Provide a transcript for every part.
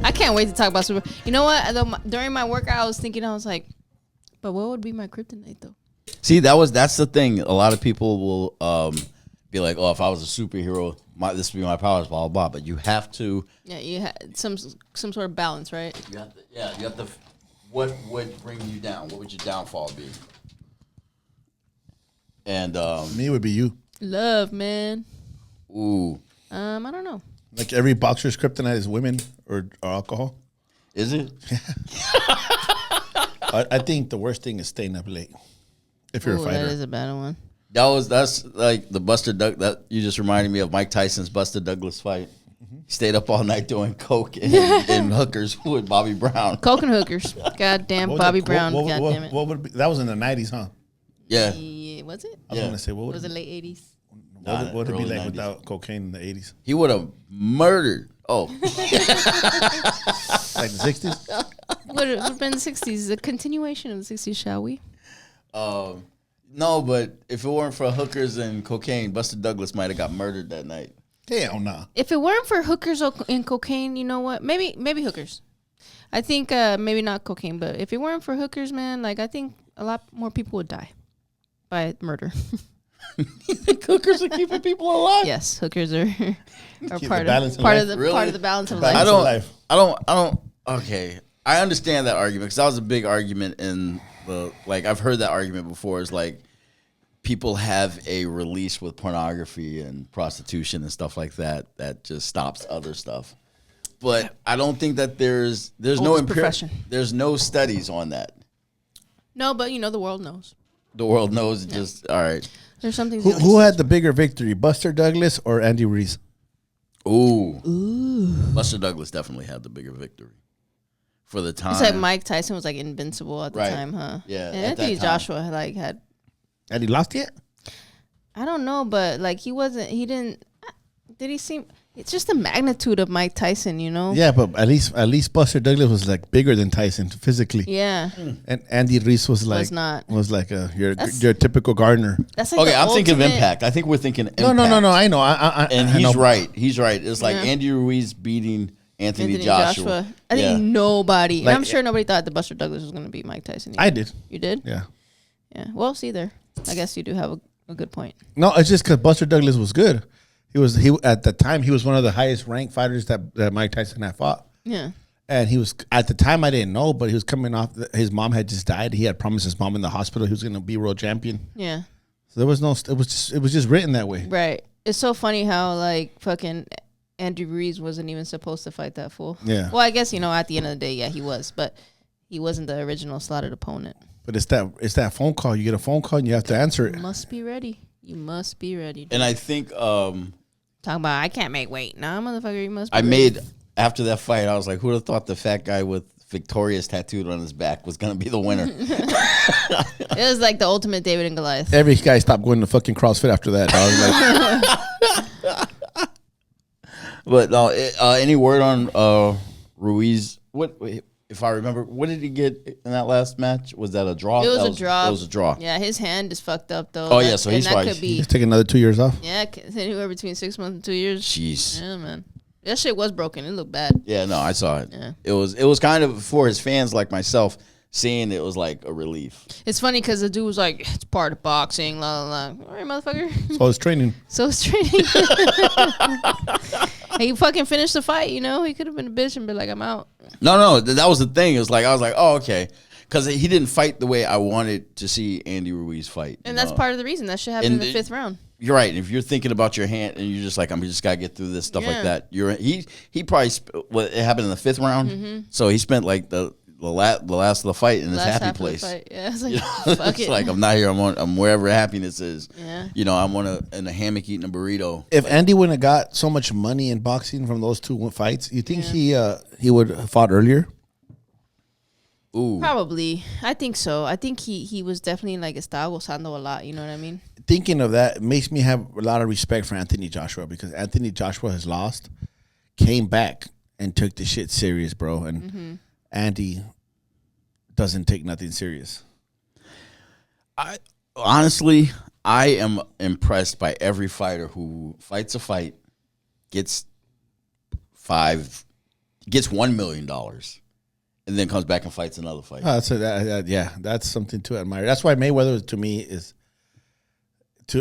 I can't wait to talk about super. You know what? During my workout, I was thinking, I was like, but what would be my kryptonite though? See, that's the thing. A lot of people will be like, "Oh, if I was a superhero, this would be my powers." Blah blah blah. But you have to. Yeah, you had some sort of balance, right? You have to. What would bring you down? What would your downfall be? And me would be you. Love, man. Ooh. I don't know. Like every boxer's kryptonite is women or alcohol. Is it? I think the worst thing is staying up late. If you're a fighter, that is a bad one. That's like the Buster Doug. That you just reminded me of Mike Tyson's Buster Douglas fight. He stayed up all night doing coke and hookers with Bobby Brown. Coke and hookers. Goddamn Bobby Brown. Goddamn it. What would be, that was in the 90s, huh? Yeah. Was it? I was going to say, what was it late 80s? What would it be like 90s. without cocaine in the 80s? He would have murdered. Oh. Like the 60s? Would have been the 60s. A continuation of the 60s, shall we? No, but if it weren't for hookers and cocaine, Buster Douglas might have got murdered that night. Hell nah. If it weren't for hookers and cocaine, you know what? Maybe hookers. I think maybe not cocaine, but if it weren't for hookers, man, like I think a lot more people would die by murder. You think hookers are keeping people alive? Yes, hookers are part of the balance of life. I don't. Okay, I understand that argument because that was a big argument in the I've heard that argument before. Is like people have a release with pornography and prostitution and stuff like that that just stops other stuff. But I don't think that there's no studies on that. No, but the world knows. The world knows. Just all right. There's something. Who had the bigger victory, Buster Douglas or Andy Ruiz? Ooh. Buster Douglas definitely had the bigger victory for the time. It's like Mike Tyson was like invincible at the time, huh? Yeah. And Anthony Joshua had. Had he lost yet? I don't know, but like did he seem? It's just the magnitude of Mike Tyson, Yeah, but at least Buster Douglas was like bigger than Tyson physically. Yeah. And Andy Ruiz was like your typical gardener. That's like I'm thinking of impact. I think we're thinking impact. No. I know. And he's right. He's right. It's like Andy Ruiz beating Anthony Joshua. I think nobody. And I'm sure nobody thought that Buster Douglas was going to beat Mike Tyson. I did. You did? Yeah. Yeah. Well, see there. I guess you do have a good point. No, it's just because Buster Douglas was good. He at the time he was one of the highest ranked fighters that Mike Tyson had fought. Yeah. And he was at the time I didn't know, but he was coming off. His mom had just died. He had promised his mom in the hospital he was going to be world champion. Yeah. So there was no. It was just written that way. Right. It's so funny how like fucking Andy Ruiz wasn't even supposed to fight that fool. Yeah. Well, I guess at the end of the day, yeah, he was, but he wasn't the original slotted opponent. But it's that phone call. You get a phone call and you have to answer it. You must be ready. Dude. And I think talking about I can't make weight. Nah, motherfucker, you must be ready. After that fight, I was like, who'd have thought the fat guy with Victoria's tattooed on his back was going to be the winner? It was like the ultimate David and Goliath. Every guy stopped going to fucking CrossFit after that. But no, any word on Ruiz? What, if I remember, what did he get in that last match? Was that a draw? It was a draw. It was a draw. Yeah, his hand is fucked up though. Oh yeah, so he's probably he's taking another 2 years off. Yeah, anywhere between 6 months and 2 years. Jeez. Yeah, man. That shit was broken. It looked bad. Yeah, no, I saw it. Yeah. It was kind of for his fans like myself. Seeing it was like a relief. It's funny because the dude was like, "It's part of boxing." La la la. All right, motherfucker. So it's training. He fucking finished the fight. He could have been a bitch and been like, "I'm out." No, that was the thing. It was like I was like, "Oh, okay," because he didn't fight the way I wanted to see Andy Ruiz fight. And that's part of the reason that shit happened in the 5th round. You're right. If you're thinking about your hand and you're just like, I'm just gotta get through this stuff like that. He probably it happened in the 5th round, so he spent like the last of the fight in his happy place. Yeah, it's like, fuck it. Like I'm not here. I'm wherever happiness is. Yeah. I'm in a hammock eating a burrito. If Andy wouldn't have got so much money in boxing from those 2 fights, you think he would have fought earlier? Ooh. Probably. I think so. I think he was definitely like estaba gozando a lot. You know what I mean? Thinking of that makes me have a lot of respect for Anthony Joshua because Anthony Joshua has lost, came back and took the shit serious, bro. And Andy doesn't take nothing serious. I am impressed by every fighter who fights a fight, gets 5, gets $1 million, and then comes back and fights another fight. That's something to admire. That's why Mayweather to me is.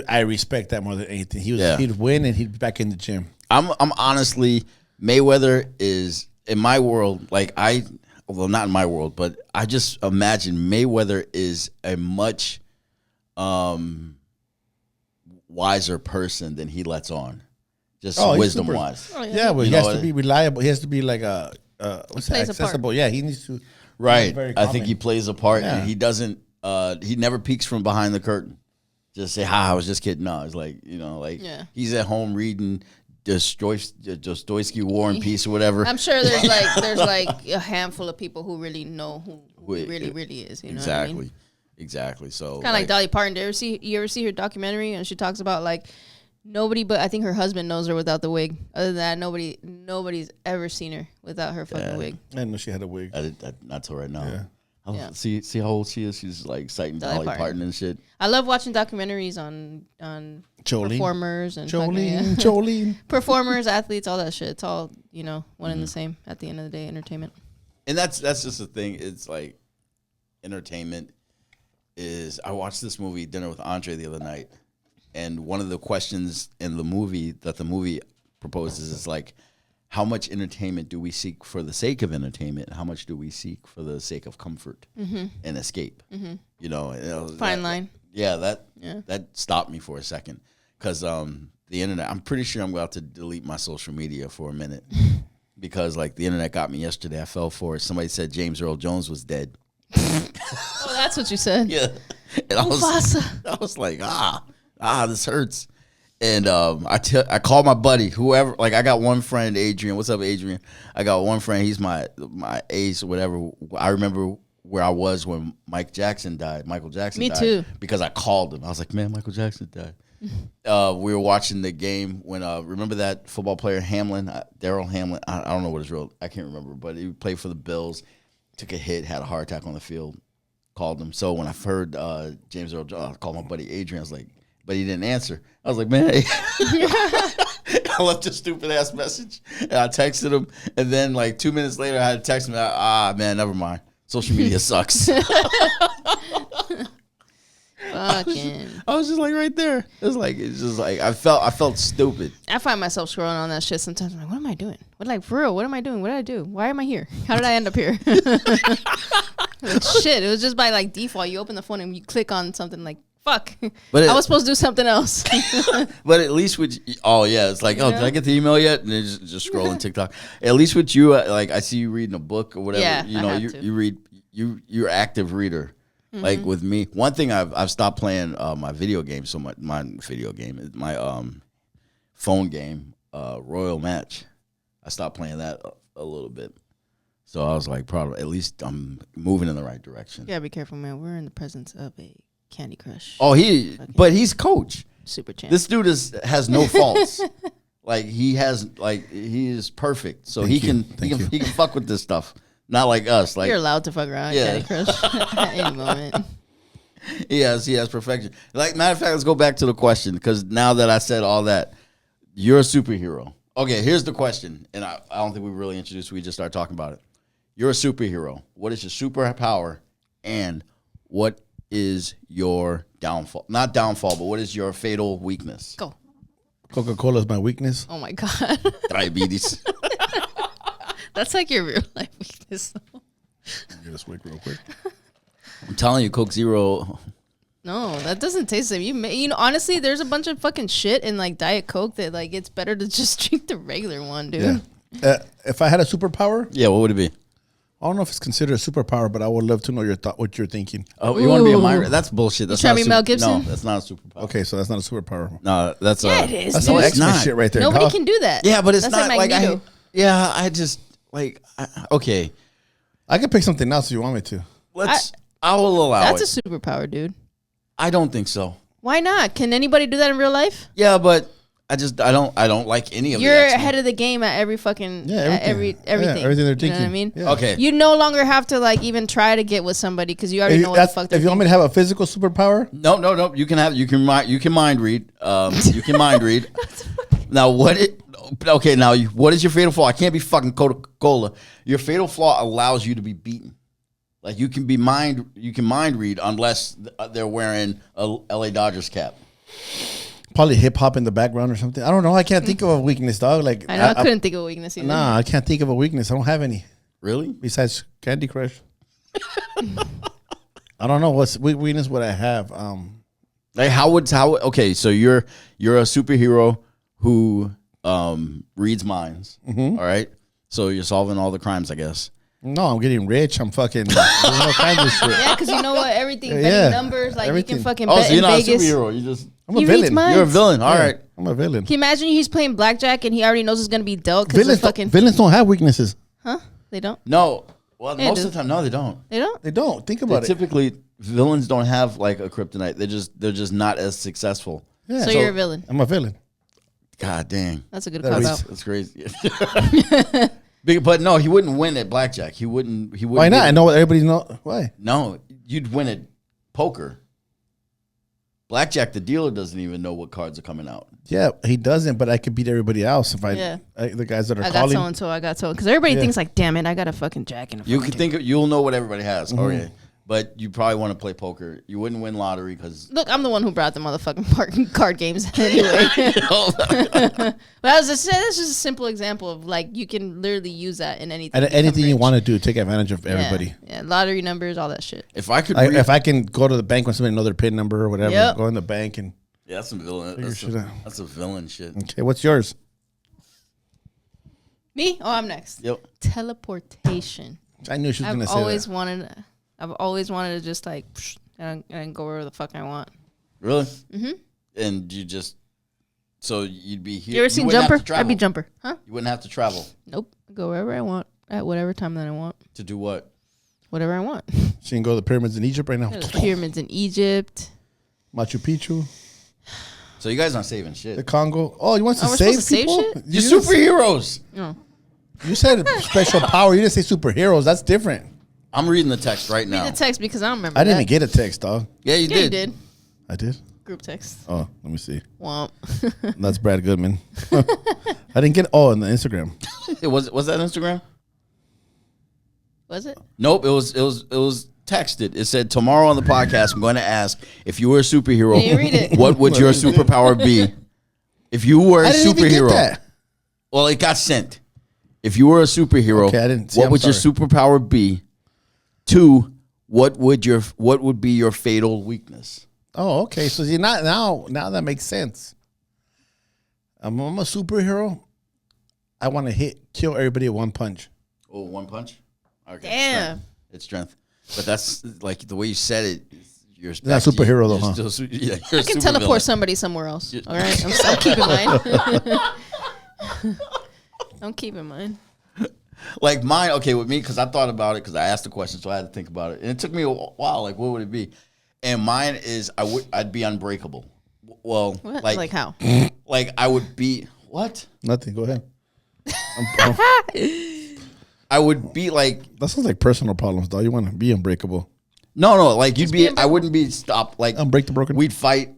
I respect that more than anything. He'd win and he'd be back in the gym. I'm honestly, Mayweather is in my world, not in my world, but I just imagine Mayweather is a much wiser person than he lets on. Just wisdom wise. Oh, yeah, but he has to be reliable. He has to be like accessible. Yeah, he needs to. Right. I think he plays a part, and he doesn't. He never peeks from behind the curtain. Just say, I was just kidding. No, it's like, he's at home reading Dostoevsky War and Peace or whatever. I'm sure there's like a handful of people who really know who he really is. You know exactly. what I mean? Exactly. So kind of like Dolly Parton. You ever see her documentary? And she talks about like nobody but I think her husband knows her without the wig. Other than that, nobody's ever seen her without her fucking wig. I didn't know she had a wig. Not till right now. Yeah. See how old she is? She's like citing Dolly Parton and shit. I love watching documentaries on performers and Jolene. performers, athletes, all that shit. It's all, one and the same at the end of the day, entertainment. And that's just the thing. It's like entertainment is I watched this movie, Dinner with Andre, the other night, and one of the questions in the movie that the movie proposes is like, how much entertainment do we seek for the sake of entertainment? How much do we seek for the sake of comfort and escape? Mm-hmm. Fine line. Yeah, that stopped me for a second because the internet. I'm pretty sure I'm about to delete my social media for a minute because like the internet got me yesterday. I fell for it. Somebody said James Earl Jones was dead. Oh, that's what you said. Yeah, and I was like, this hurts. And I called my buddy, whoever. Like I got one friend, Adrian. What's up, Adrian? I got one friend. He's my ace or whatever. I remember where I was when Michael Jackson died. Me too. Because I called him. I was like, man, Michael Jackson died. We were watching the game when remember that football player Hamlin, Darrell Hamlin. I don't know what his real. I can't remember, but he played for the Bills. Took a hit, had a heart attack on the field. Called him. So when I heard James Earl Jones, I called my buddy Adrian. I was like. But he didn't answer. I was like, man. I left a stupid ass message. And I texted him. And then like 2 minutes later, I had to text him. Man, never mind. Social media sucks. Fucking. I was just like right there. It's just like I felt stupid. I find myself scrolling on that shit sometimes. I'm like, what am I doing? For real, what am I doing? What did I do? Why am I here? How did I end up here? Like, shit, it was just by like default. You open the phone and you click on something like, fuck. But I was supposed to do something else. But at least with did I get the email yet? And then just scrolling TikTok. At least with you, like I see you reading a book or whatever. Yeah, you read. You're active reader. Mm-hmm. Like with me, one thing I've stopped playing my video game so much. My video game is my phone game, Royal Match. I stopped playing that a little bit. So I was like, probably at least I'm moving in the right direction. You gotta be careful, man. We're in the presence of a Candy Crush. Oh, but he's coach. Super champ. This dude has no faults. He is perfect. So he can fuck with this stuff. Not like us. Like you're allowed to fuck around Candy Crush at any moment. He has perfection. Like matter of fact, let's go back to the question because now that I said all that, you're a superhero. Okay, here's the question, and I don't think we really introduced. We just started talking about it. You're a superhero. What is your superpower, and what is your downfall? Not downfall, but what is your fatal weakness? Go. Coca-Cola is my weakness. Oh my God. Diabetes. That's like your real life weakness. Get a swig real quick. I'm telling you, Coke Zero. No, that doesn't taste the same. Honestly, there's a bunch of fucking shit in like Diet Coke that like it's better to just drink the regular one, dude. Yeah. If I had a superpower, what would it be? I don't know if it's considered a superpower, but I would love to know what you're thinking. Oh, you want to be a mind? That's bullshit. That's you trying to be Mel Gibson? No, that's not a superpower. Okay, so that's not a superpower. No, that's it is. That's some X-Men shit right there. Nobody can do that. Yeah, but it's that's not like okay. I could pick something else if you want me to. I will allow it. That's a superpower, dude. I don't think so. Why not? Can anybody do that in real life? Yeah, but I don't like any of. You're ahead of the game at every fucking everything. Everything they're thinking. You know what I mean? Yeah. Okay. You no longer have to like even try to get with somebody because you already know what the fuck they're If you want me to have a physical superpower, no. You can mind read. You can mind read. Now Okay, now what is your fatal flaw? I can't be fucking Coca-Cola. Your fatal flaw allows you to be beaten. Like you can mind read unless they're wearing a LA Dodgers cap. Probably hip hop in the background or something. I don't know. I can't think of a weakness, dog. Like I know I couldn't think of a weakness either. Nah, I can't think of a weakness. I don't have any. Really? Besides Candy Crush. I don't know what weakness would I have. Like how? Okay, so you're a superhero who reads minds. All right, so you're solving all the crimes, I guess. No, I'm getting rich. I'm fucking doing all kinds of shit. Yeah, because you know what? Everything, betting numbers, like everything. You can fucking Oh, bet so you're in not Vegas. a superhero. I'm a He villain. reads minds. You're a villain. All right. I'm a villain. Can you imagine he's playing blackjack and he already knows it's gonna be dealt because Villains don't have weaknesses. Huh? They don't. No. Well, Yeah, most of the time, no, they don't. They don't. They don't. Think about it. Typically, villains don't have like a kryptonite. They're just not as successful. Yeah. So you're a villain. I'm a villain. God dang. That's a good That cop reads- out. That's crazy. But no, he wouldn't win at blackjack. He wouldn't. Why not? I know what everybody knows. Why? No, you'd win at poker. Blackjack, the dealer doesn't even know what cards are coming out. Yeah, he doesn't, but I could beat everybody else if Yeah. the guys that are I got calling. so and so. I got so because everybody Yeah. thinks like, damn it, I got a fucking jack in a You fucking could think you'll know what everybody has. Okay, but you probably want to play poker. You wouldn't win lottery because Look, I'm the one who brought the motherfucking card games anyway. But that's just a simple example of like you can literally use that in anything. And anything you want to do, take advantage of everybody. Yeah, lottery numbers, all that shit. if I could, If I can go to the bank when somebody know their PIN number or whatever, Yep. go in the bank and yeah, that's some villain. Figure shit out. That's a villain shit. okay. What's yours? Me? Oh, I'm next. Yep. I Teleportation. knew she was gonna say that. I've always wanted to just like and go wherever the fuck I want. Really? Mm-hmm. And you just so you'd be here. You ever seen wouldn't have Jumper? to I'd be travel. Jumper. Huh? You wouldn't have to travel Nope. Go wherever I want at whatever time that I want. to do what? Whatever I want. She can go to the pyramids in Egypt right now. There's pyramids in Egypt. Machu Picchu, So you guys aren't saving shit. the Congo. Oh, you want to Oh, we're save supposed to save people? shit? You're You just- superheroes. No. You said special power. You didn't say superheroes. That's different. I'm reading the text right now. Read the text because I don't remember. I didn't that. even get a text, dog. Yeah, you Yeah, did. you did. I did. Group text. Oh, let me see. Womp. That's Brad Goodman. I didn't get. Oh, on the Instagram. Was that Instagram? Was it? Nope. It was texted. It said tomorrow on the podcast I'm going to ask if you were a superhero. Can you read it? What would your superpower be? If you were a I didn't even superhero. get that. Well, it got sent. If you were a superhero, Okay, I didn't see. what I'm would your sorry. superpower be? 2, what would be your fatal weakness? Oh, okay. So you're not now. Now that makes sense. I'm a superhero. I want to kill everybody at one punch. Oh, one punch? Okay. Damn. It's strength. But that's like the way you said it. You're not superhero though, you're huh? still yeah, you're I can teleport somebody somewhere else. All right. I'm keeping mine. I'm keeping mine. Like mine, okay, with me, because I thought about it, because I asked the question, so I had to think about it. And it took me a while, like, what would it be? And mine is, I'd be unbreakable. Well, What? like Like how? Like, I would be, what? Nothing. Go ahead. I would be like, That sounds like personal problems, though. You want to be unbreakable. no, like, you'd be be, I wouldn't be stopped. Like, Unbreak the broken. we'd fight,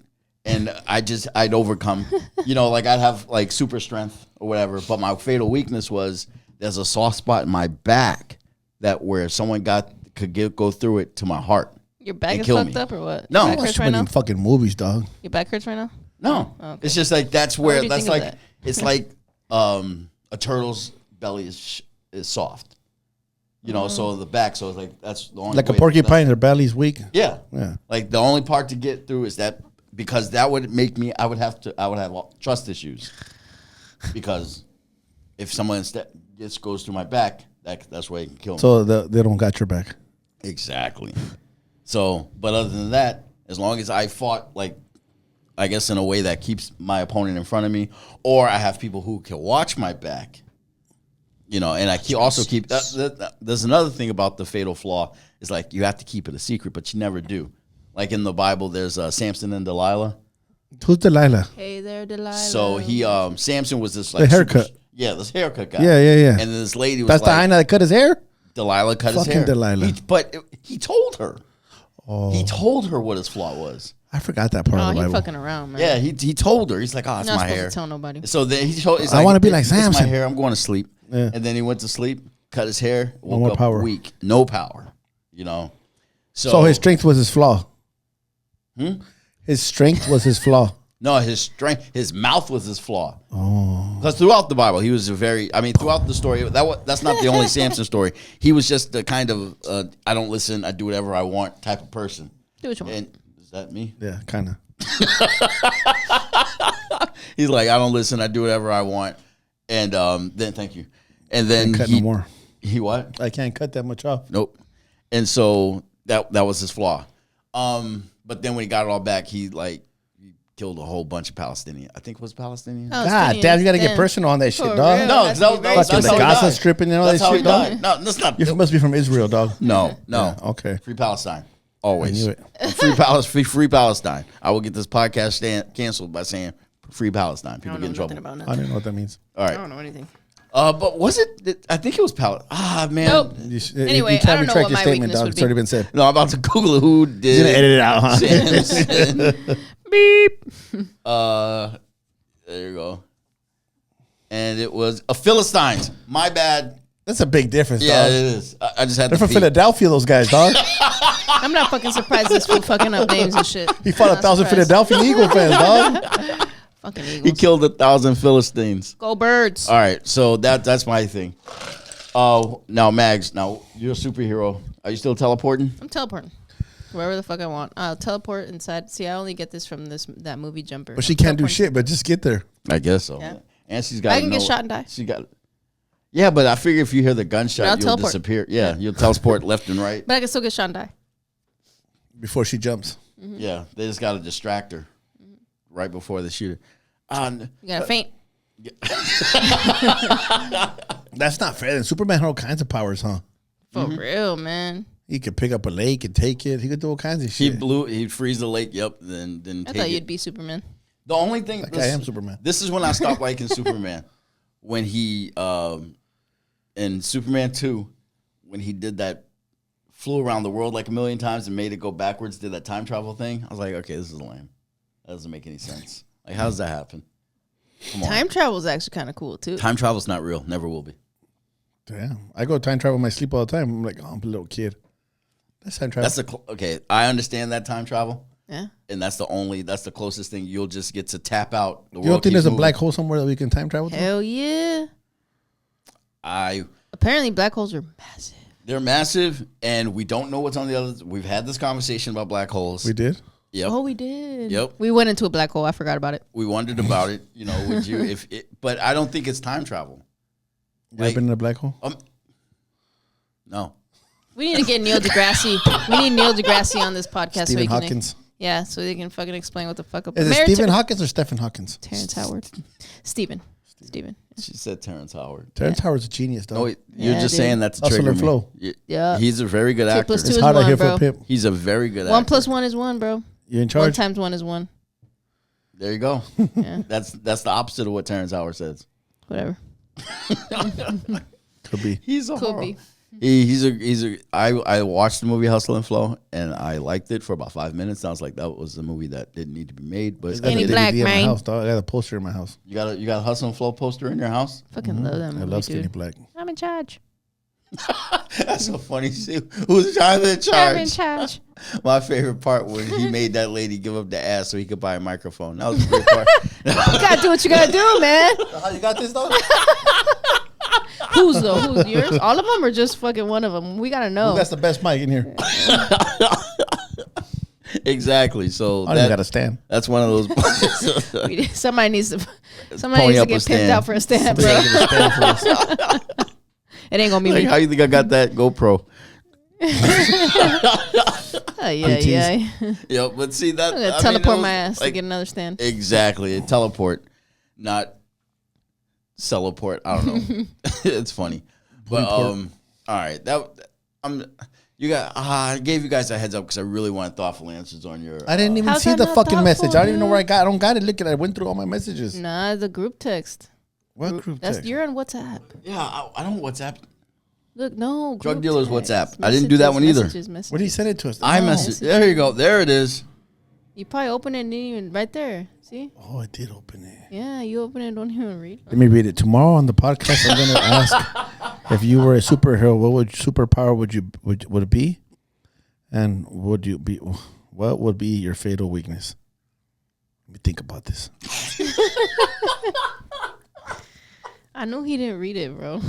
and I'd overcome. You know, like, I'd have, like, super strength or whatever. But my fatal weakness was, there's a soft spot in my back that where someone could go through it to my heart. Your back And is kill fucked me. up or what? No. Your I back watch hurts too right many now? fucking movies, dog. Your back hurts right now? No, Okay. it's just like that's where What do you that's think of like that? it's like a turtle's belly is soft, you know. So the back, so it's like that's the only Like a way- porcupine, their belly's weak. Yeah, Yeah. Like the only part to get through is that because that would make me. I would have trust issues because if someone just goes through my back, that's where they can kill me. So they don't got your back. Exactly. So, but other than that, as long as I fought, like, I guess in a way that keeps my opponent in front of me, or I have people who can watch my back, you know, and I also keep, there's another thing about the fatal flaw is like you have to keep it a secret, but you never do. Like in the Bible, there's Samson and Delilah. Who's Delilah? Hey there, Delilah. So he, Samson was this like, haircut. this haircut guy. Yeah. And this lady was That's the like, hyena that cut his hair? Delilah cut his Fucking hair. Delilah. But he told her. Oh. He told her what his flaw was. I forgot that part Oh, of the he Bible. fucking around, man. Yeah, he told her. He's like, oh, it's You're not my supposed hair. to tell nobody. So then he told. He's I like, wanna be like It's my Samson." hair. I'm going to sleep. Yeah. And then he went to sleep, cut his hair, woke more up power. weak, no power. You know. So his strength was his flaw. His strength was his flaw. No, his mouth was his flaw. Oh. Because throughout the Bible, he was throughout the story, that's not the only Samson story. He was just the kind of, I don't listen, I do whatever I want type of person. Do what you want. And is that me? Yeah, kind of. He's like, I don't listen, I do whatever I want. And then, thank you. And then Cut no more. He what? I can't cut that much off. Nope. And so that was his flaw. But then when he got it all back, he killed a whole bunch of Palestinians. I think it was Palestinians. God damn, you got to get personal on that shit, For dog. real. No, That's that was Fucking how the he Gaza died. Strip and all That's that how shit, he dog. died. No, that's not. You must be from Israel, dog. No. Yeah, okay. Free Palestine. I Always. knew it. Free Palestine. I will get this podcast canceled by saying free Palestine. People I get in don't know trouble. nothing about I nothing. don't know what that means. All I right. don't know anything. But was it? I think it was Palestine. Ah, man. Nope. you Anyway, can't I don't know retract what your my statement, weakness dog. would It's be. already been said. No, I'm about to Google it. Who did? You're going to edit it out, huh? Samson. Beep. There you go. And it was a Philistines. My bad. That's a big difference, Yeah, dog. it is. I just had They're to from pee. Philadelphia, those guys, dog. I'm not fucking surprised this fool fucking up names and shit. He fought Not 1,000 surprised. Philadelphia Eagle fans, dog. Fucking He Eagles. killed 1,000 Philistines. Go Birds. All right, so that's my thing. Now Magz, now you're a superhero. Are you still teleporting? I'm teleporting. Wherever the fuck I want. I'll teleport inside. See, I only get this from that movie Jumper. But she can't do shit, but just get there. I guess so. Yeah. And she's got. I can get shot and die. She got. Yeah, but I figure if you hear the gunshot, I'll you'll teleport. disappear. Yeah, you'll teleport left and right. But I can still get shot and die. Before she jumps. Yeah, they just got to distract her right before they shoot her. You gotta faint. That's not fair. And Superman had all kinds of powers, huh? For real, man. He could pick up a lake and take it. He could do all kinds of shit. He'd freeze the lake. Yep. Then I take thought it. you'd be Superman. The only thing. Like, I am Superman. This is when I stopped liking Superman. When he in Superman 2, when he did that, flew around the world like a million times and made it go backwards, did that time travel thing. I was like, okay, this is lame. That doesn't make any sense. Like, how does that happen? Come on. Time travel is actually kind of cool too. Time travel's not real. Never will be. Damn. I go time travel in my sleep all the time. I'm like, oh, I'm a little kid. That's time travel. Okay. I understand that time travel, Yeah. and that's the closest thing. You'll just get to tap out. The You don't world think keeps there's a moving. black hole somewhere that we can time travel to? Hell yeah. Apparently, black holes are massive. They're massive, and we don't know what's on the other. We've had this conversation about black holes. We did? Yep. Oh, we did. Yep. We went into a black hole. I forgot about it. We wondered about it. You know, would you but I don't think it's time travel. You ever been in a black hole? No. We need to get Neil deGrasse. We need Neil deGrasse on this podcast. Stephen so he can, Hawkins. Yeah, so they can fucking explain what the fuck up. Is it Married Stephen to- Hawkins or Stephen Hawkins? Terrence Howard. Stephen. She said Terrence Howard. Terrence Howard's a genius, though. No, you're Yeah, just dude. saying that to Hustle trigger and me. flow. Yeah. He's a very good 2 actor. plus 2 It's is hard to 1, hear for bro. a pimp. He's a very good 1 actor. plus 1 is 1, bro. You in 1 charge? times 1 is 1. There you go. Yeah. That's the opposite of what Terrence Howard says. Whatever. Could be. He's a Could horror. be. I watched the movie Hustle and Flow, and I liked it for about 5 minutes. I was like, that was a movie that didn't need to be made. But Skinny I got a black DVD in my man. house, dog. I got a poster in my house. you got a Hustle and Flow poster in your house? Fucking love that movie, I love Skinny dude. Black. I'm in charge. That's so funny. See, who's trying to I'm in charge? charge. My favorite part when he made that lady give up the ass so he could buy a microphone. That was a great part. You gotta do what you gotta do, man. How you got this, though? Who's though? Who's yours? All of them or just fucking one of them? We gotta know. That's the best mic in here. Exactly. So I don't even got a stand. that's one of those. Somebody needs to Pony up get a pimped stand. out for a stand, bro. It ain't gonna be Like, me. how you think I got that GoPro? Oh, yeah. Yo, but see that I'm gonna I teleport mean, it my was ass to like- get another stand. Exactly, teleport, not celeport. I don't know. It's funny, but all right. I gave you guys a heads up because I really wanted thoughtful answers on your. I didn't even How's see that the not fucking message. thoughtful, I don't even know dude? where I got. I don't got it. Look at it. I went through all my messages. Nah, the group text. What group That's text? you're on WhatsApp. Yeah, I don't WhatsApp. Look, no. Drug group dealers text. WhatsApp. I didn't do that one either. Messages. What did he send it to us? I No. message. There you go. There it is. You probably opened it and didn't even right there. See? Oh, I did open it. Yeah, you open it, don't even read. Let me read it. Tomorrow on the podcast, I'm going to ask if you were a superhero, superpower would it be? And what would be your fatal weakness? Let me think about this. I knew he didn't read it, bro.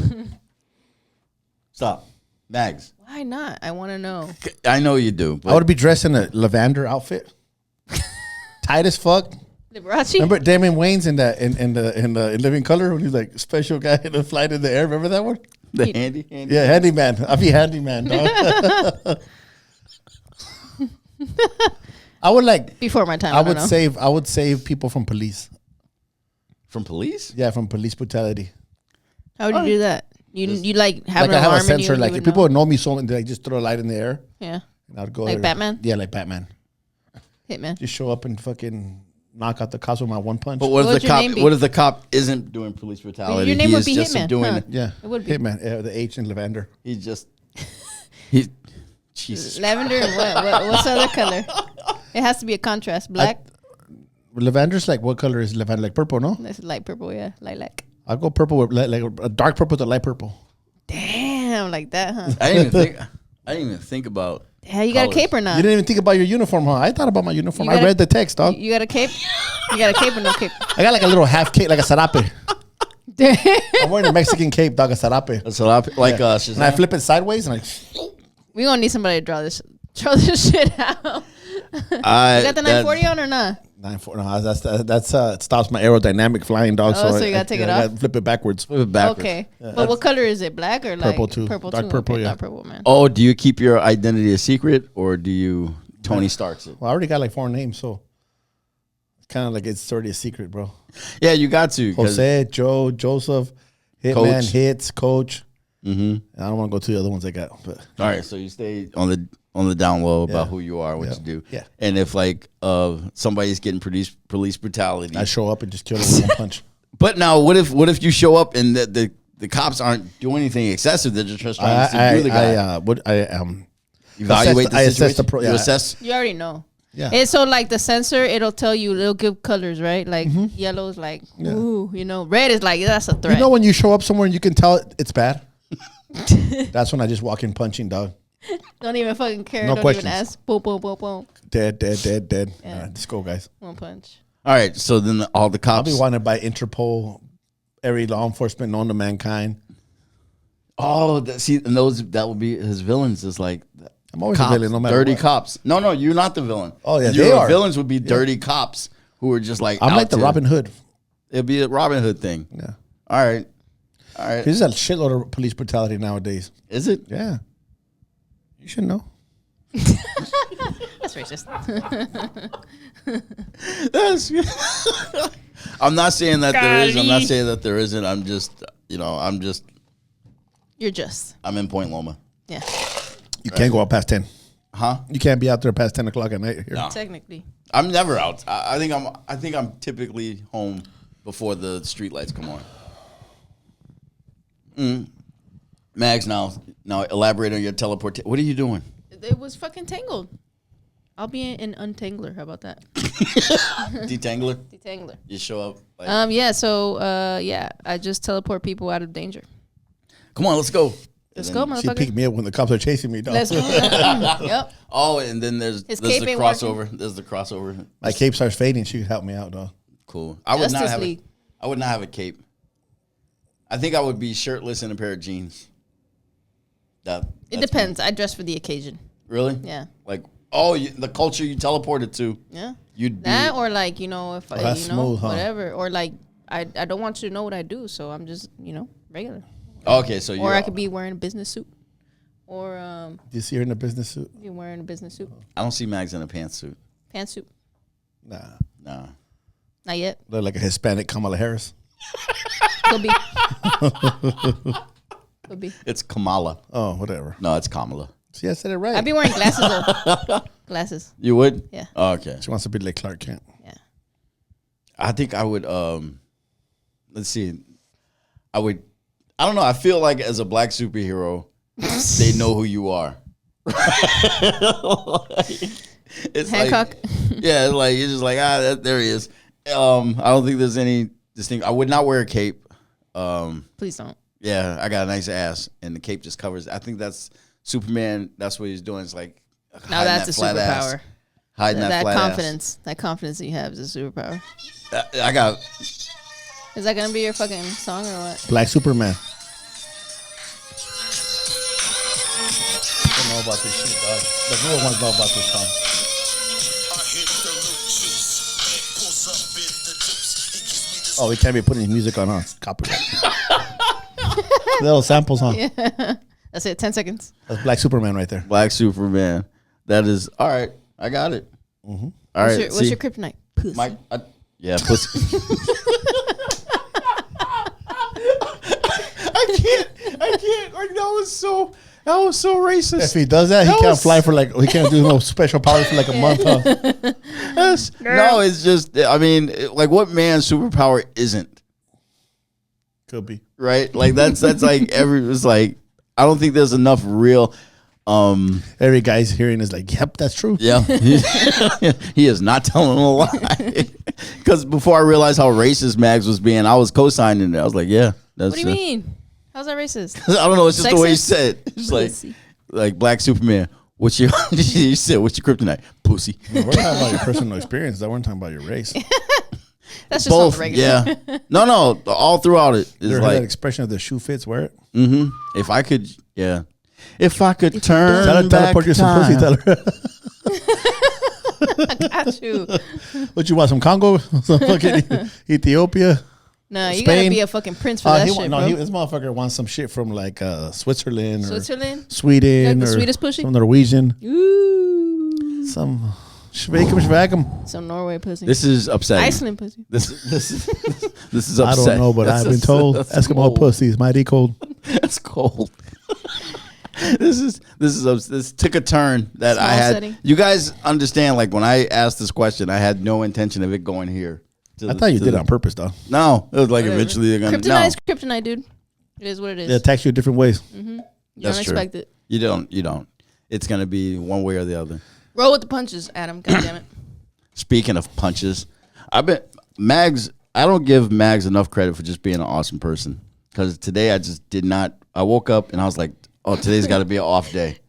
Stop. Magz. Why not? I want to know. I know you do. I would be dressed in a lavender outfit. Tight as fuck. Liberace? Remember Damon Wayans in the Living Color when he's like special guy in the flight in the air? Remember that one? The handy. Yeah, handyman. I'd be handyman, dog. I would like Before my time. I would save people from police. From police? Yeah, from police brutality. How would you do that? You like have Like an I have alarm a sensor. and you Like would if people know? know me so, and they just throw a light in the air, Yeah. and I'd go Like there. Batman? Yeah, like Batman. Hitman. Just show up and fucking knock out the cops with my one punch. But What what would if your name be? the cop isn't doing police brutality? Your name He would is be just Hitman, doing huh? Yeah, It would be. Hitman. Yeah, the H in lavender. He's just Jesus. Lavender and what's the other color? It has to be a contrast. Black. Lavender's like, what color is lavender? Like purple, no? That's light purple, yeah. Lilac. I'll go purple with like a dark purple with a light purple. Damn, like that, huh? I didn't even think about. Yeah, you got a colors. cape or not? You didn't even think about your uniform, huh? I thought about my uniform. You I gotta- read the text, dog. You got a cape? You got a cape or no cape? I got like a little half cape, like a sarape. Damn. I'm wearing a Mexican cape, dog, a sarape. That's a lot. Like Shazam. And I flip it sideways and We gonna need somebody to draw this shit out. You got the 940 on or not? 9-4. No, that's it stops my aerodynamic flying, dog. Oh, so you gotta take it off? gotta flip it backwards. backwards. Okay. But what color is it? Black or like Purple too. Purple Dark too. purple, Okay, yeah. dark purple, man. Oh, do you keep your identity a secret or do you Tony Starks it? Well, I already got like 4 names, so it's kind of like it's already a secret, bro. Yeah, you got to. Jose, Joe, Joseph, Hitman, Coach. Hits, Coach. Mm-hmm. I don't want to go to the other ones I got, but All right, so you stay on the down low about Yeah. who you are, what Yeah. you do. Yeah. And if like somebody's getting police brutality, I show up and just kill them with one punch. but now what if you show up and the cops aren't doing anything excessive? They're just trying to subdue the guy. Evaluate I the assess situation. the You assess. You already know. Yeah. And so like the sensor, it'll tell you, it'll give colors, right? Like yellow's like, ooh, you know, red is like, that's a threat. You know when you show up somewhere and you can tell it's bad? That's when I just walk in punching, dog. Don't even fucking care. No Don't questions. even ask. Boom, boom, boom, boom. Dead. Yeah. All right, let's go, guys. One punch. All right, so then all the I'll cops. be wanted by Interpol, every law enforcement known to mankind. Oh, and that would be his villains. Is like I'm always cops, a villain, no matter dirty what. cops. No, you're not the villain. Oh, yeah, your they are. villains would be dirty cops who are just like. I'm out like the to- Robin Hood. It'd be a Robin Hood thing. Yeah. All right. There's a shitload of police brutality nowadays. Is it? Yeah. You should know. That's racist. I'm not saying that there is. I'm not saying that there isn't. I'm just, You're just. I'm in Point Loma. Yeah. You can't go out past 10. Huh? You can't be out there past 10 o'clock at night here. No. Technically. I'm never out. I think I'm typically home before the street lights come on. Magz, now elaborate on your teleport. What are you doing? It was fucking tangled. I'll be an untangler. How about that? Detangler? Detangler. You show up. Like, Yeah. So, I just teleport people out of danger. come on, let's go. Let's And go, then- She picked motherfucker. me up when the cops are chasing me, dog. Let's go. Yep. Oh, and then there's His the cape ain't crossover. There's the crossover. My cape starts fading. She could help me out, dog. Cool. I would not Justice have. League. I would not have a cape. I think I would be shirtless in a pair of jeans. It That's depends. I dress for the occasion. me. Really? Yeah. Like, the culture you teleported to. Yeah. You'd be. That or like, if that's I, smooth, huh? whatever. Or like, I don't want you to know what I do. So I'm just, regular. Okay, so you. Or I could be wearing a business suit. Or Do you see her in a business suit? be wearing a business suit. I don't see Magz in a pantsuit. Pantsuit. Nah. Nah. Not yet. Look like a Hispanic Kamala Harris. Could be. Could be. It's Kamala. Oh, whatever. No, it's Kamala. See, I said it right. I'd be wearing glasses though. Glasses. You would? Yeah. Oh, okay. She wants to be like Clark Kent. Yeah. I think I would. Let's see. I don't know. I feel like as a black superhero, they know who you are. It's Hancock. like, yeah, like it's just like there he is. I don't think there's any distinct. I would not wear a cape. Please don't. Yeah, I got a nice ass, and the cape just covers. I think that's Superman. That's what he's doing. It's like Now that's a superpower. Hiding that flat confidence. That confidence that you have is a superpower. I got. Is that gonna be your fucking song or what? Black Superman. I don't know about this shit, dog. The real ones know about this song. Oh, we can't be putting music on us. Copyright. Little samples, huh? Yeah. That's it. 10 seconds. That's Black Superman right there. Black Superman. That is all right. I got it. Mm-hmm. All right. What's your kryptonite? Pussy. Yeah, pussy. I can't. Like that was so racist. If he does that, he can't fly for he can't do no special powers for like a month. Huh? No, it's just. I mean, like what man's superpower isn't? Could be. Right? Like that's like it's like I don't think there's enough real. Every guy's hearing is like, yep, that's true. Yeah, he is not telling a lie. Because before I realized how racist Magz was being, I was co-signing it. I was like, yeah, that's. What do you mean? How's that racist? I don't know. It's just the way you Sexist? said it. It's like Black Superman. What's your? You said what's your kryptonite? Pussy. We're talking about your personal experience. That we're talking about your race. That's just Both. all regular. Yeah. No. All throughout it is You ever heard like that expression of the shoe fits, wear it? Mm-hmm. If I could, yeah. If I could turn Tell her, back teleport you some time. pussy. Tell her. I got you. What you want? Some Congo? Some fucking Ethiopia? No, you Spain? gotta be a fucking prince for that shit, bro. This motherfucker wants some shit from like Switzerland or Switzerland? Sweden Like the or Swedish pussy? some Norwegian. Ooh. Some Schweikem. Some Norway pussy. This is upsetting. Iceland pussy. This is I upsetting. don't know, but I've been told Eskimo cold. pussy is mighty cold. That's cold. This took a turn that Small I had. setting. You guys understand? Like when I asked this question, I had no intention of it going here. I thought you did it on purpose, though. No, it was like Whatever. eventually they're gonna. Kryptonite No, is kryptonite, dude. It is what it is. They attack you different ways. You That's don't true. expect it. you don't. It's gonna be one way or the other. Roll with the punches, Adam. God damn it. Speaking of punches, Magz. I don't give Magz enough credit for just being an awesome person. Because today I just did not. I woke up and I was like, "Oh, today's got to be an off day."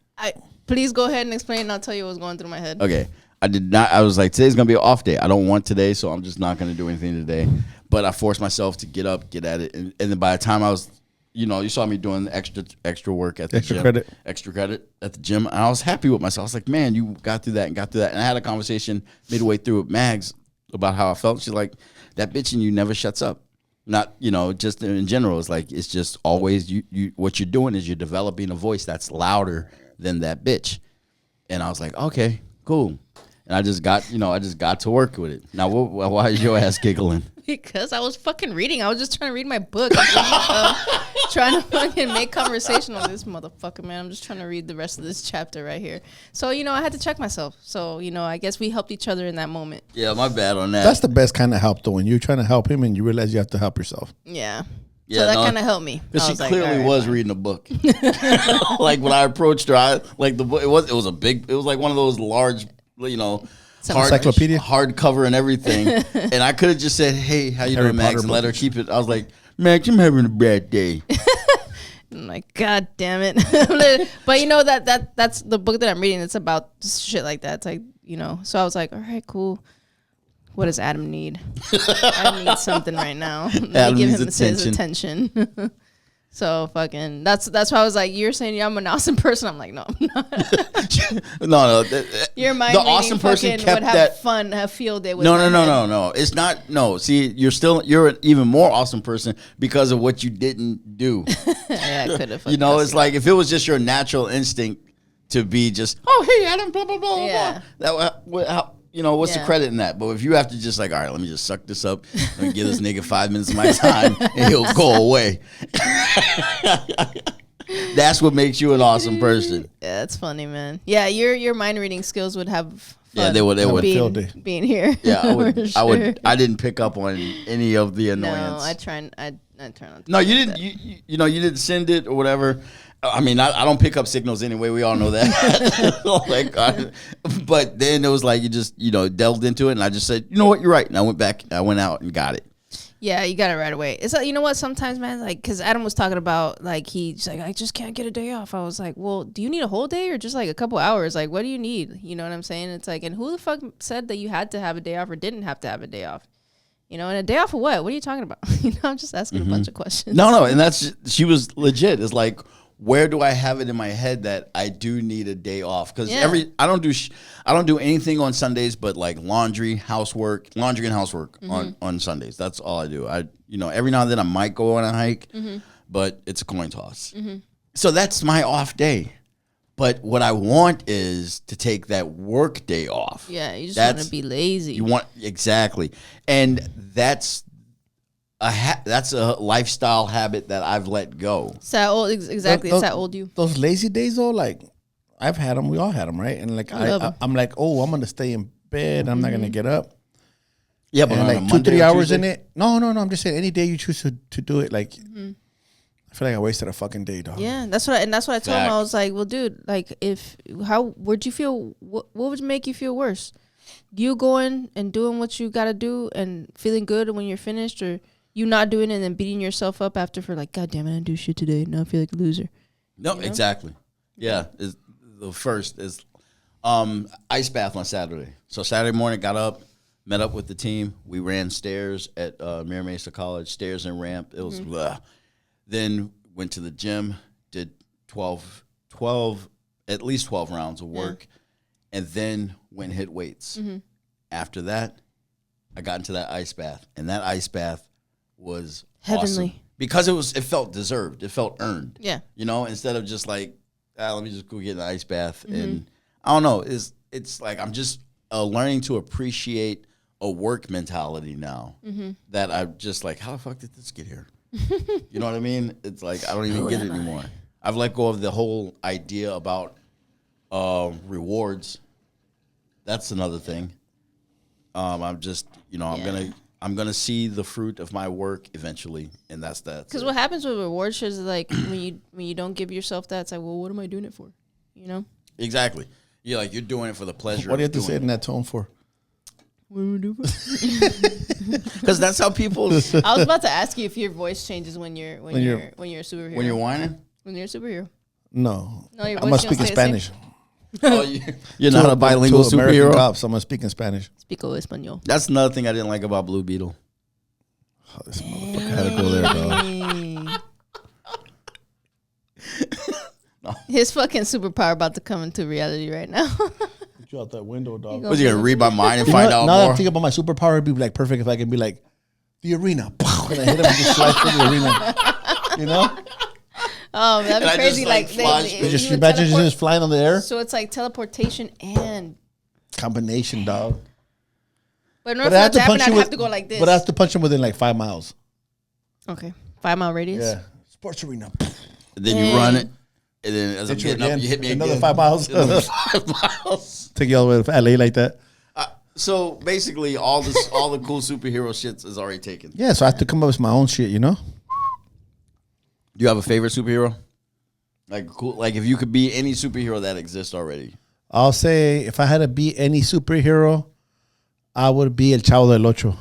Please go ahead and explain, and I'll tell you what's going through my head. Okay, I did not. I was like, "Today's gonna be an off day. I don't want today, so I'm just not gonna do anything today." But I forced myself to get up, get at it, and then by the time I was, you saw me doing extra work at the gym, extra credit at the gym. And I was happy with myself. I was like, "Man, you got through that and got through that." And I had a conversation midway through with Magz about how I felt. She's like, "That bitch in you never shuts up." Not, just in general. It's like, it's just always you what you're doing is you're developing a voice that's louder than that bitch. And I was like, okay, cool. And I just got to work with it. Now, why is your ass giggling? Because I was fucking reading. I was just trying to read my book. Trying to fucking make conversation on this motherfucker, man. I'm just trying to read the rest of this chapter right here. So, I had to check myself. So, I guess we helped each other in that moment. Yeah, my bad on that. That's the best kind of help, though, when you're trying to help him and you realize you have to help yourself. Yeah. Yeah, So that kind of helped me. Because she like, clearly all right, was fine. reading a book. Like when I approached her, the book. It was like one of those large, Encyclopedia? hardcover and everything. And I could have just said, "Hey, how you Harry doing, Max?" Potter And let her books. keep it. I was like, "Max, I'm having a bad day." I'm like, God damn it. But that's the book that I'm reading. It's about shit like that. It's like, so I was like, all right, cool. What does Adam need? Adam needs something right now. Let me Adam give needs him his attention. So fucking that's why I was like, you're saying I'm an awesome person. I'm like, no, I'm not. No. Your mind the reading awesome person fucking kept would have that. fun, have field day with No. my head. It's not. No, see, you're an even more awesome person because of what you didn't do. Yeah, I could have. It's like if it was just your natural instinct to be just, oh, hey, Adam, blah, blah, blah, Yeah. blah. What's the Yeah. credit in that? But if you have to just like, all right, let me just suck this up. Let me give this nigga 5 minutes of my time and he'll go away. That's what makes you an awesome person. Yeah, that's funny, man. Yeah, your mind reading skills would have fun. Yeah, they would. Field day. Being here. Yeah, I would. For I would. sure. I didn't pick up on any of the No, annoyance. I try not to. No, you do didn't. that. You didn't send it or whatever. I mean, I don't pick up signals anyway. We all know that. But then it was like you just, delved into it. And I just said, you know what? You're right. And I went back. I went out and got it. Yeah, you got it right away. It's like, you know what? Sometimes, man, like, because Adam was talking about, like, he's like, I just can't get a day off. I was like, well, do you need a whole day or just like a couple hours? Like, what do you need? You know what I'm saying? It's like, and who the fuck said that you had to have a day off or didn't have to have a day off? And a day off of what? What are you talking about? I'm just asking a bunch of questions. No. And she was legit. It's like, where do I have it in my head that I do need a day off? Because I don't do anything on Sundays but like laundry and housework on Sundays. That's all I do. Every now and then I might go on a hike, but it's a coin toss. So that's my off day. But what I want is to take that work day off. Yeah, you just want to be lazy. Exactly, and that's a lifestyle habit that I've let go. It's that old, exactly. It's that old you. Those lazy days though, like I've had them. We all had them, right? And like I'm like, oh, I'm gonna stay in bed. I'm not gonna get up. Yeah, but and like 2-3 hours in it. No. I'm just saying, any day you choose to do it, like I feel like I wasted a fucking day, dog. Yeah, that's what I told him. I was like, well, dude, like, where'd you feel? What would make you feel worse? You going and doing what you gotta do and feeling good when you're finished, or you not doing it and then beating yourself up after for like, God damn it, I didn't do shit today. Now I feel like a loser. No, exactly. Yeah. The first is ice bath on Saturday. So Saturday morning, got up, met up with the team. We ran stairs at Mira Mesa College, stairs and ramp. It was blah. Then went to the gym, did 12, at least 12 rounds of work, and then went and hit weights. After that, I got into that ice bath, and that ice bath was heavenly awesome because it felt deserved. It felt earned. Yeah. Instead of just like, let me just go get an ice bath. And I don't know. It's like I'm just learning to appreciate a work mentality now that I'm just like, how the fuck did this get here? You know what I mean? It's like I don't even get it anymore. I've let go of the whole idea about rewards. That's another thing. I'm just, I'm gonna see the fruit of my work eventually, and that's that. Because what happens with reward shares is like when you don't give yourself that, it's like, well, what am I doing it for? Exactly. You're doing it for the pleasure. What do you have to say it in that tone for? What do we do? Because that's how people. I was about to ask you if your voice changes when you're a superhero. When you're whining. When you're a superhero. No. Your I'm gonna speak in Spanish. You're not a bilingual superhero. Cops, I'm gonna speak in Spanish. Pico español. That's another thing I didn't like about Blue Beetle. Oh, this motherfucker had to go there, dog. No. His fucking superpower about to come into reality right now. Get you out that window, dog. Was he gonna read my mind and find out now more? that I think about my superpower, it'd be like perfect if I can be like the arena. And I hit him and just slide through the arena. You know? Oh, that'd be crazy. Just imagine just flying on the air. So it's like teleportation and combination, dog. But in order for that to happen, I'd have to go like this. But I have to punch him within like 5 miles. Okay. 5 mile radius? Yeah. Sports arena. And then you run it. And then as I'm getting up, you hit me another again. 5 miles. Another 5 miles. Take you all the way to LA like that. So basically, all the cool superhero shits is already taken. Yeah, so I have to come up with my own shit, you know? Do you have a favorite superhero? Like cool, like if you could be any superhero that exists already. I'll say if I had to be any superhero, I would be El Chavo del Ocho.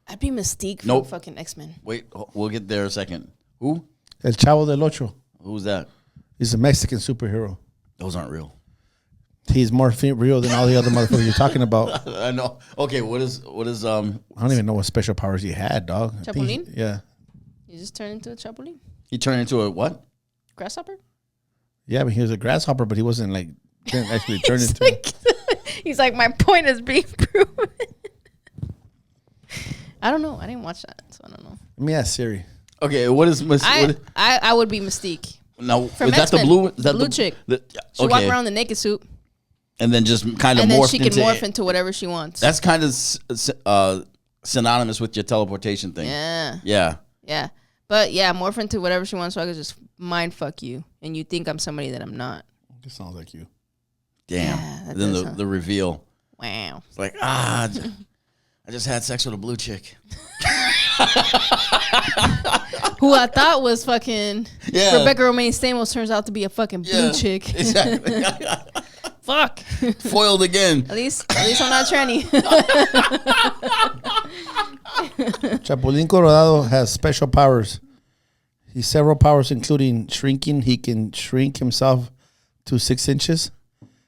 I'd be Mystique from fucking X-Men. Wait, we'll get there in a second. Who? El Chavo del Ocho. Who's that? He's a Mexican superhero. Those aren't real. He's more real than all the other motherfuckers you're talking about. I know. Okay, what is I don't even know what special powers he had, dog. Chapulín? Yeah. He just turned into a chapulín? He turned into a what? Grasshopper? Yeah, but he was a grasshopper, but he wasn't like didn't actually turn into He's like, my point is being proven. I don't know. I didn't watch that, so I don't know. Let me ask Siri. Okay, what is I would be Mystique. No, From is that the X-Men, blue? Is that blue chick? She walk around in the naked suit. And then just kind of morph into... And then she can morph into whatever she wants. That's kind of synonymous with your teleportation thing. Yeah. Yeah. Yeah. But yeah, morph into whatever she wants so I could just mind fuck you. And you think I'm somebody that I'm not. This sounds like you. Damn. Yeah, then the reveal. Wow. It's like, I just had sex with a blue chick. Who I thought was fucking Yeah. Rebecca Romaine Stamos turns out to be a fucking blue chick. Exactly. Fuck. Foiled again. At least I'm not tranny. Chapulín Colorado has special powers. He's several powers, including shrinking. He can shrink himself to 6 inches.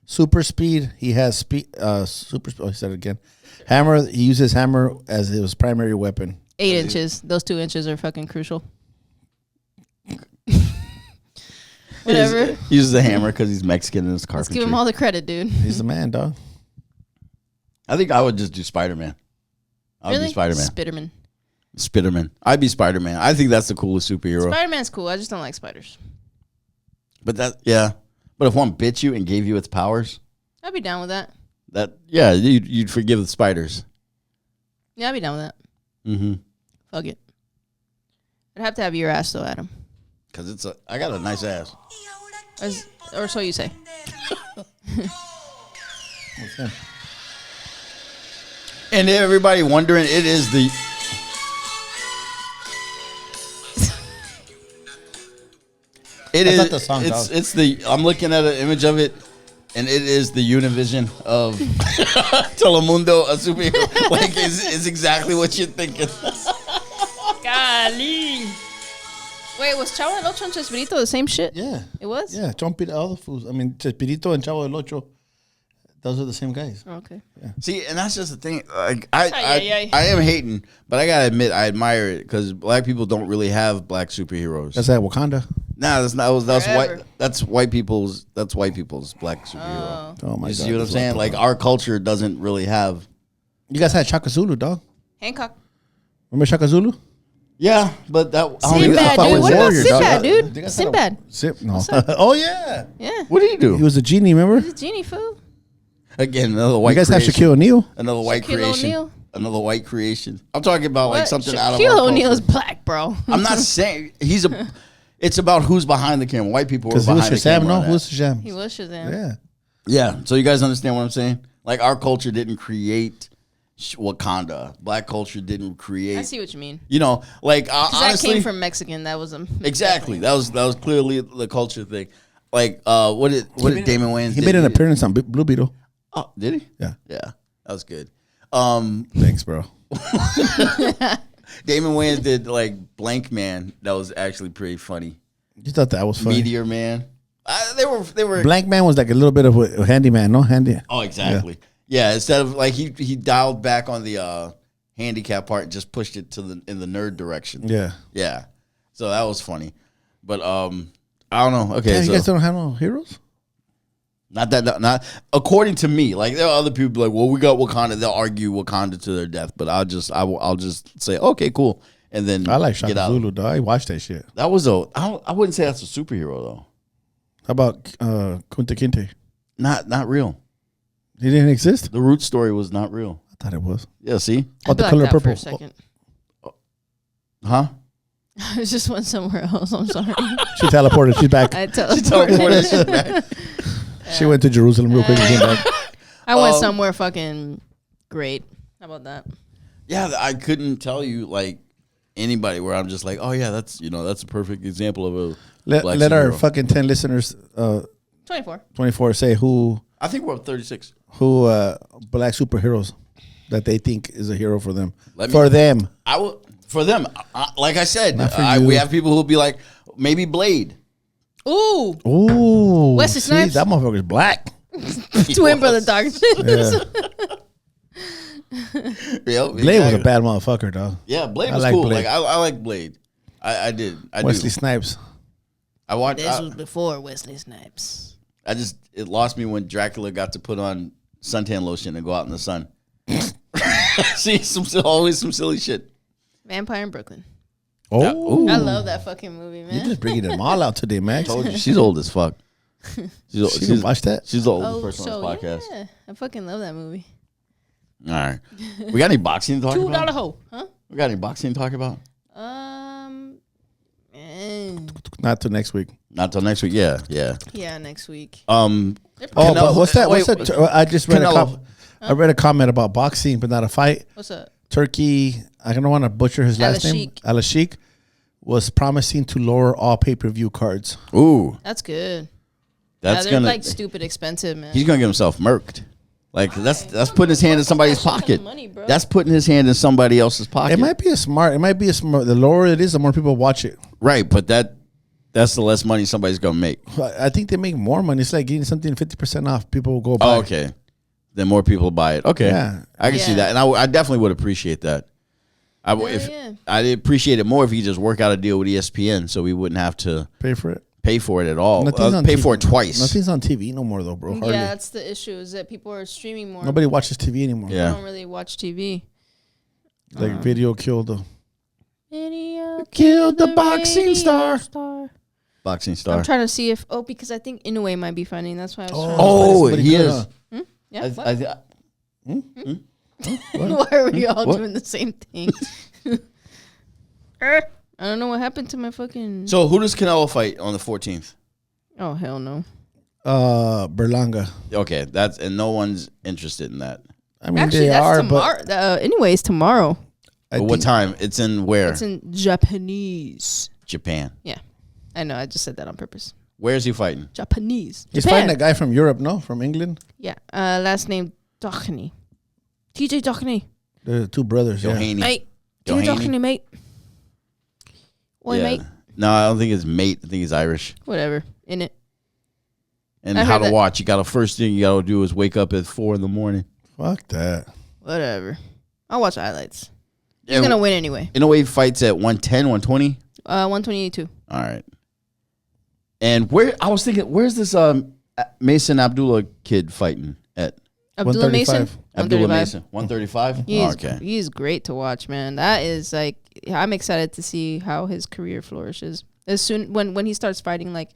Super speed. He has speed. Super. Oh, he said it again. Hammer. He uses hammer as his primary weapon. 8 inches. Those 2 inches are fucking crucial. Whatever. He uses a hammer because he's Mexican and it's carpentry. Let's give him all the credit, dude. He's the man, dog. I think I would just do Spider-Man. I would be Spider-Man. Spiderman. I'd be Spider-Man. I think that's the coolest superhero. Spider-Man's cool. I just don't like spiders. But But if one bit you and gave you its powers, I'd be down with that. You'd forgive the spiders. Yeah, I'd be down with that. Mm-hmm. Fuck it. I'd have to have your ass though, Adam. Because I got a nice ass. Or so you say. And everybody wondering, it is the... That's not the song, dog. It's the... I'm looking at an image of it, and it is the Univision of Telemundo, a superhero. Like, it's exactly what you're thinking. Golly. Wait, was Chavo del Ocho and Chespirito the same shit? Yeah. It was? Yeah, all the fools. I mean, Chespirito and Chavo del Ocho, those are the same guys. Oh, okay. Yeah. See, and that's just the thing. Like, I am hating, but I gotta admit I admire it because black people don't really have black superheroes. That's that Wakanda. Nah, that's not. That's Forever. white. That's white people's. That's white people's black superhero. Oh my You god. see what I'm saying? Like our culture doesn't really have. You guys had Shaka Zulu, dog. Hancock. Remember Shaka Zulu? Yeah, but that. Sinbad, thought it dude. was What about Warrior, Sinbad, dog. dude? Sinbad. No. Oh yeah. Yeah. What did he do? He was a genie. Remember? He's a genie, fool. Again, another white. You guys have creation. Shaquille O'Neal. Another white Shaquille creation. O'Neal? Another white creation. I'm talking about like What? something out of our Shaquille culture. O'Neal is black, bro. I'm not saying he's a. It's about who's behind the camera. White people are Because he was behind the Shazam. camera. No, on who was that. Shazam? He was Shazam. Yeah. Yeah. So you guys understand what I'm saying? Like our culture didn't create Wakanda. Black culture didn't create. I see what you mean. You know, like Because that honestly, came from Mexican. That was a exactly. That was clearly the culture thing. Like what did Damon Wayans? He made an appearance on Blue Beetle. Oh, did he? Yeah. Yeah, that was good. Thanks, bro. Damon Wayans did like Blank Man. That was actually pretty funny. You thought that was funny? Meteor Man. They were. Blank Man was like a little bit of a handyman, no handy. Oh, exactly. Yeah. Instead of like he dialed back on the handicap part and just pushed it to in the nerd direction. Yeah. Yeah. So that was funny, but I don't know. Okay, Yeah, so you guys don't have no heroes? not according to me. Like there are other people like, well, we got Wakanda. They'll argue Wakanda to their death, but I'll just say, okay, cool, and then I like get Shaka out. Zulu, dog. I watched that shit. That was I wouldn't say that's a superhero though. How about Kunta Kinte? Not real. He didn't exist? The root story was not real. I thought it was. Yeah, see? Oh, the color blacked out purple. For a second. Huh? I just went somewhere else. I'm sorry. She teleported. She's back. I Teleported shit back. She went to Jerusalem real quick and came back. I went somewhere fucking great. How about that? Yeah, I couldn't tell you like anybody where I'm just like, oh yeah, that's a perfect example of a Let black our superhero. fucking 10 listeners, 24. 24, say who I think we're up 36. black superheroes that they think is a hero for them. For them. I will for them. Like I said, Not for you. we have people who'll be like, maybe Blade. Ooh. Ooh. Wesley see, Snipes? that motherfucker's black. Twin brother dog. Yeah. Blade was a bad motherfucker, dog. Yeah, Blade I was like cool. Blade. Like I like Blade. I did. Wesley do. Snipes. I watched. This was before Wesley Snipes. It lost me when Dracula got to put on suntan lotion and go out in the sun. See, always some silly shit. Vampire in Brooklyn. Oh. I love that fucking movie, You're man. just bringing them all out today, Max. Told you, she's old as fuck. She's She didn't watch that? She's the oldest person on this podcast. Yeah, I fucking love that movie. All right, we got any boxing to talk $2 about? hoe, huh? We got any boxing to talk about? Not till next week. Not till next week. Yeah. Yeah, next week. Oh, Canelo- but what's that? wait, I just read Canelo. I read a comment about boxing, but not a fight. What's up? Turkey, I don't want to butcher his last name. Al-Sheikh was promising to lower all pay-per-view cards. Ooh. That's good. That's they're gonna like stupid expensive, man. He's gonna get himself murked. Like that's putting his hand in somebody's pocket. Money, bro. That's putting his hand in somebody else's pocket. It might be a smart. The lower it is, the more people watch it. Right, but that's the less money somebody's gonna make. I think they make more money. It's like getting something 50% off. People will go buy. Oh, okay. Then more people buy it. Okay, Yeah. I can see that, and I definitely would appreciate that. I'd appreciate it more if he just work out a deal with ESPN, so we wouldn't have to Pay for it at all. Pay for it twice. Nothing's on TV no more though, bro. Hardly. Yeah, that's the issue. Is that people are streaming more. Nobody watches TV anymore. They don't really watch TV. Like video killed the. Video killed the boxing star. Boxing star. I'm trying to see if because I think Inoue might be fighting. That's why I was trying. Oh, he is. Yeah. What? Why are we all doing the same thing? I don't know what happened to my fucking. So who does Canelo fight on the 14th? Oh hell no. Berlanga. Okay, and no one's interested in that. I mean, Actually, they that's are, tomorrow. Anyways, tomorrow. But what time? It's in where? It's in Japanese. Japan. Yeah, I know. I just said that on purpose. Where is he fighting? Japanese. He's Japan. fighting a guy from Europe, no? From England? Yeah. Last name Dochny. TJ Dochny. The two brothers. Yeah. Johanny. Mate. TJ Dochny, mate. Oi, mate. No, I don't think it's mate. I think he's Irish. Whatever. In it. And how to watch. First thing you got to do is wake up at 4 a.m. Fuck that. Whatever. I'll watch highlights. He's going to win anyway. In a way, fights at 110, 120? 128 All right. And I was thinking, where's this Mason Abdullah kid fighting at? Abdullah Mason? Abdullah Mason. 135? He's great to watch, man. That is like, I'm excited to see how his career flourishes. As soon, when he starts fighting like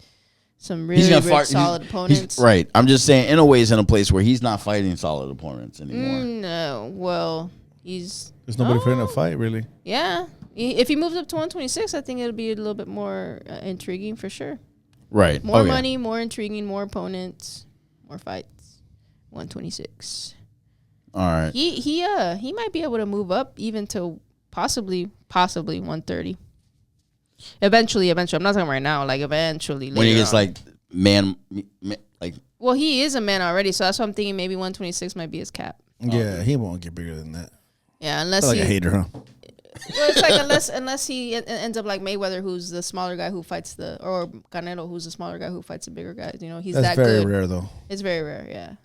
some really solid opponents. Right. I'm just saying, in a way, he's in a place where he's not fighting solid opponents anymore. No. Well, there's nobody fighting a fight, really. Yeah. If he moves up to 126, I think it'll be a little bit more intriguing for sure. Right. More money, more intriguing, more opponents, more fights. 126. All right. He might be able to move up even to possibly 130. Eventually. I'm not talking right now. Like eventually. When he gets like man, like. Well, he is a man already, so that's what I'm thinking. Maybe 126 might be his cap. Yeah, he won't get bigger than that. Yeah, unless like a hater, huh? Well, it's like unless he ends up like Mayweather, who's the smaller guy who fights or Canelo, who's the smaller guy who fights the bigger guys. You know, he's that's that good. That's very rare, though. It's very rare, yeah.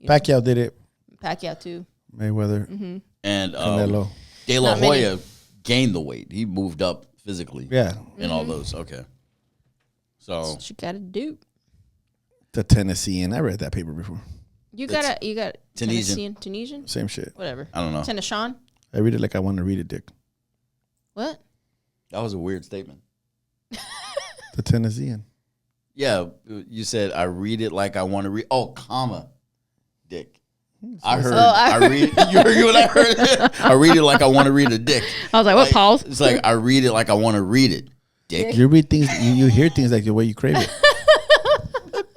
Pacquiao did it. Pacquiao too. Mayweather. Mm-hmm. And Canelo. De La Hoya gained the weight. He moved up physically. Yeah. In all those. Okay. So. That's what you got to do. The Tennessean. I read that paper before. You got Tunisian. Tunisian? Same shit. Whatever. I don't know. Tennessean? I read it like I want to read it, Dick. What? That was a weird statement. The Tennessean. Yeah, you said I read it like I want to read. Oh, comma, Dick. I heard. I read. You heard what I heard? I read it like I want to read a dick. I was like, what? Pause. It's like I read it like I want to read it, Dick. You read things. You hear things like the way you crave it.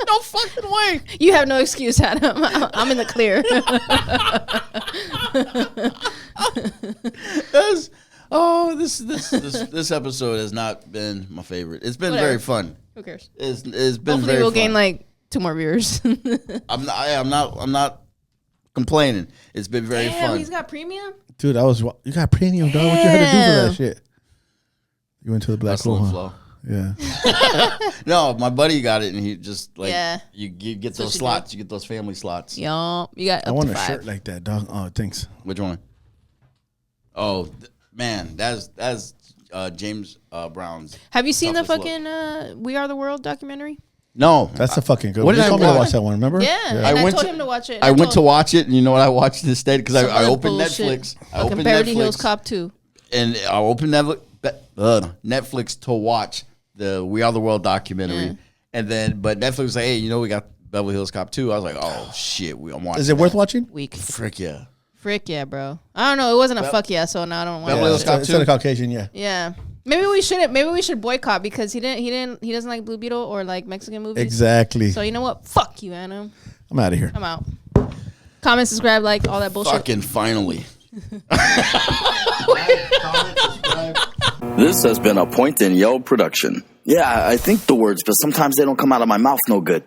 No fucking way. You have no excuse, Adam. I'm in the clear. This episode has not been my favorite. It's been Whatever. very fun. Who cares? It's been Hopefully very we'll fun. gain like 2 more viewers. I'm not complaining. It's been very fun. He's got premium? Dude, you got premium, dog. What you had to do for that shit? You went to the black Hustle hole, and huh? flow. Yeah. No, my buddy got it, and he just like you get That's those what slots. You get those family slots. Yeah. You got I up want to a 5. shirt like that, dog. Oh, thanks. Which one? Oh man, that's James Brown's. Have you seen the toughest fucking We Are the World documentary? No, That's a fucking good What one. did You I told me to watch? watch that one, remember? Yeah. And I told him to watch it. I went to watch it, and you know what I watched instead? Because I Some opened bullshit. Netflix. I Fucking opened Beverly Netflix, Hills Cop 2. and I opened Netflix to watch the We Are the World documentary, and then Netflix was like, hey, you know, we got Beverly Hills Cop 2. I was like, oh shit, I'm watching. Is it worth watching? Weak. Frick yeah. Frick yeah, bro. I don't know. It wasn't a fuck yeah, so now I don't want Beverly to Hills watch Cop it. It's too? a Caucasian, yeah. Yeah. Maybe we should boycott because he doesn't like Blue Beetle or like Mexican movies. Exactly. So you know what? Fuck you, Adam. I'm out of here. I'm out. Comment, subscribe, like all that bullshit. Fucking finally. This has been a Point and Yell production. Yeah, I think the words, but sometimes they don't come out of my mouth no good.